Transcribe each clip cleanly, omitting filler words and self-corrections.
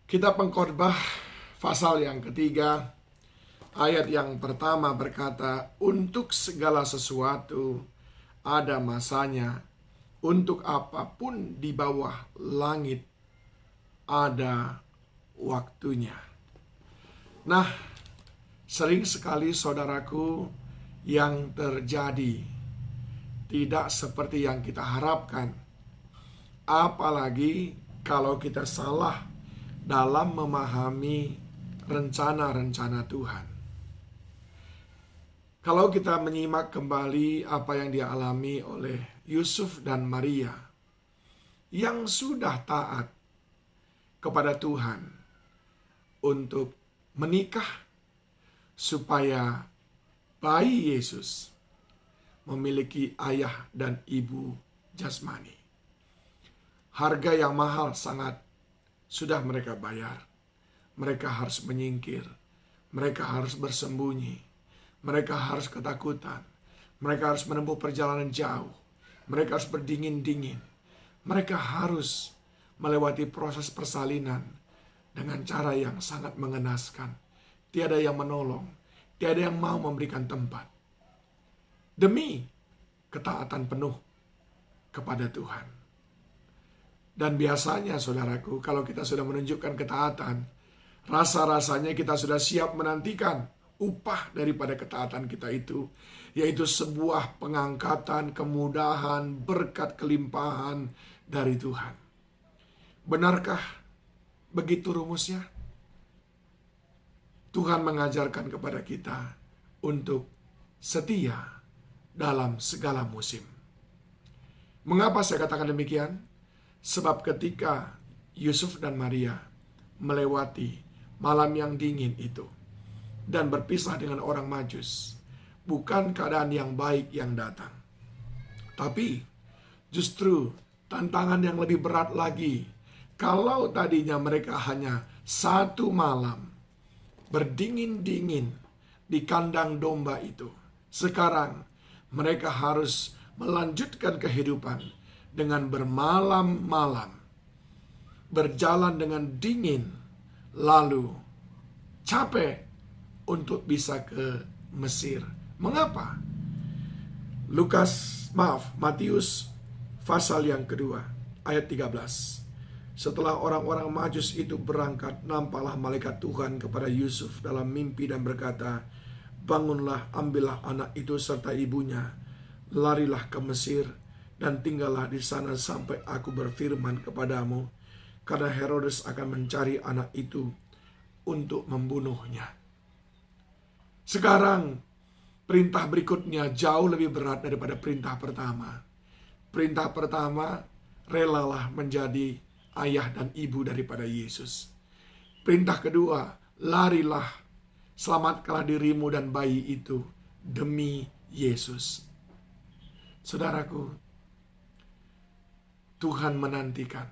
Kitab Pengkhotbah pasal yang ketiga, ayat yang pertama berkata, untuk segala sesuatu ada masanya, untuk apapun di bawah langit ada waktunya. Nah, sering sekali saudaraku yang terjadi tidak seperti yang kita harapkan. Apalagi kalau kita salah dalam memahami rencana-rencana Tuhan. Kalau kita menyimak kembali apa yang dialami oleh Yusuf dan Maria yang sudah taat kepada Tuhan untuk menikah supaya bayi Yesus memiliki ayah dan ibu jasmani. Harga yang mahal sangat sudah mereka bayar. Mereka harus menyingkir. Mereka harus bersembunyi. Mereka harus ketakutan. Mereka harus menempuh perjalanan jauh. Mereka harus berdingin-dingin. Mereka harus melewati proses persalinan dengan cara yang sangat mengenaskan. Tiada yang menolong. Tiada yang mau memberikan tempat. Demi ketaatan penuh kepada Tuhan. Dan biasanya saudaraku, kalau kita sudah menunjukkan ketaatan, rasa-rasanya kita sudah siap menantikan upah daripada ketaatan kita itu, yaitu sebuah pengangkatan, kemudahan, berkat, kelimpahan dari Tuhan. Benarkah begitu rumusnya? Tuhan mengajarkan kepada kita untuk setia dalam segala musim. Mengapa saya katakan demikian? Sebab ketika Yusuf dan Maria melewati malam yang dingin itu dan berpisah dengan orang Majus, bukan keadaan yang baik yang datang, tapi justru tantangan yang lebih berat lagi. Kalau tadinya mereka hanya satu malam berdingin-dingin di kandang domba itu, sekarang mereka harus melanjutkan kehidupan dengan bermalam-malam, berjalan dengan dingin, lalu capek untuk bisa ke Mesir. Mengapa? Matius pasal yang kedua, ayat 13. Setelah orang-orang Majus itu berangkat, nampaklah malaikat Tuhan kepada Yusuf dalam mimpi dan berkata, bangunlah, ambillah anak itu serta ibunya, larilah ke Mesir, dan tinggallah di sana sampai aku berfirman kepadamu, karena Herodes akan mencari anak itu untuk membunuhnya. Sekarang, perintah berikutnya jauh lebih berat daripada perintah pertama. Perintah pertama, relalah menjadi ayah dan ibu daripada Yesus. Perintah kedua, larilah, selamatkanlah dirimu dan bayi itu demi Yesus. Saudaraku, Tuhan menantikan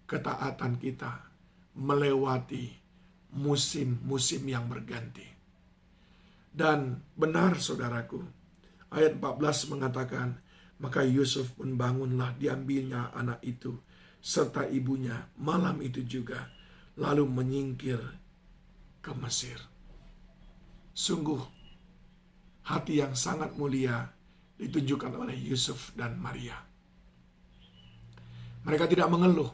ketaatan kita melewati musim-musim yang berganti. Dan benar saudaraku, ayat 14 mengatakan, maka Yusuf pun bangunlah, diambilnya anak itu serta ibunya malam itu juga, lalu menyingkir ke Mesir. Sungguh hati yang sangat mulia ditunjukkan oleh Yusuf dan Maria. Mereka tidak mengeluh.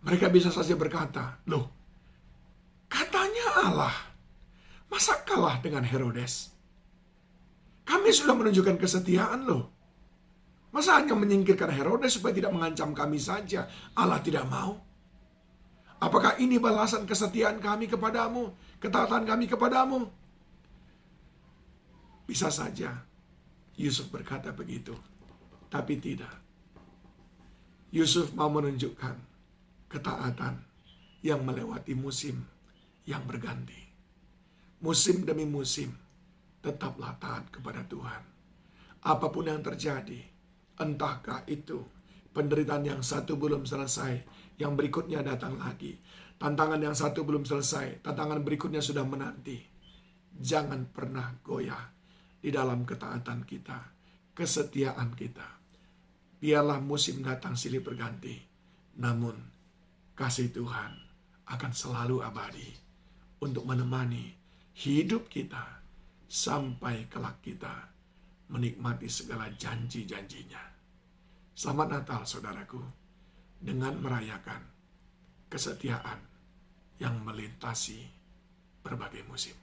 Mereka bisa saja berkata, loh, katanya Allah, masa kalah dengan Herodes? Kami sudah menunjukkan kesetiaan loh. Masa hanya menyingkirkan Herodes supaya tidak mengancam kami saja? Allah tidak mau. Apakah ini balasan kesetiaan kami kepadamu? Ketaatan kami kepadamu? Bisa saja Yusuf berkata begitu. Tapi tidak. Yusuf mau menunjukkan ketaatan yang melewati musim yang berganti. Musim demi musim, tetaplah taat kepada Tuhan. Apapun yang terjadi, entahkah itu penderitaan yang satu belum selesai, yang berikutnya datang lagi. Tantangan yang satu belum selesai, tantangan berikutnya sudah menanti. Jangan pernah goyah di dalam ketaatan kita, kesetiaan kita. Biarlah musim datang silih berganti, namun kasih Tuhan akan selalu abadi untuk menemani hidup kita sampai kelak kita menikmati segala janji-janjinya. Selamat Natal saudaraku, dengan merayakan kesetiaan yang melintasi berbagai musim.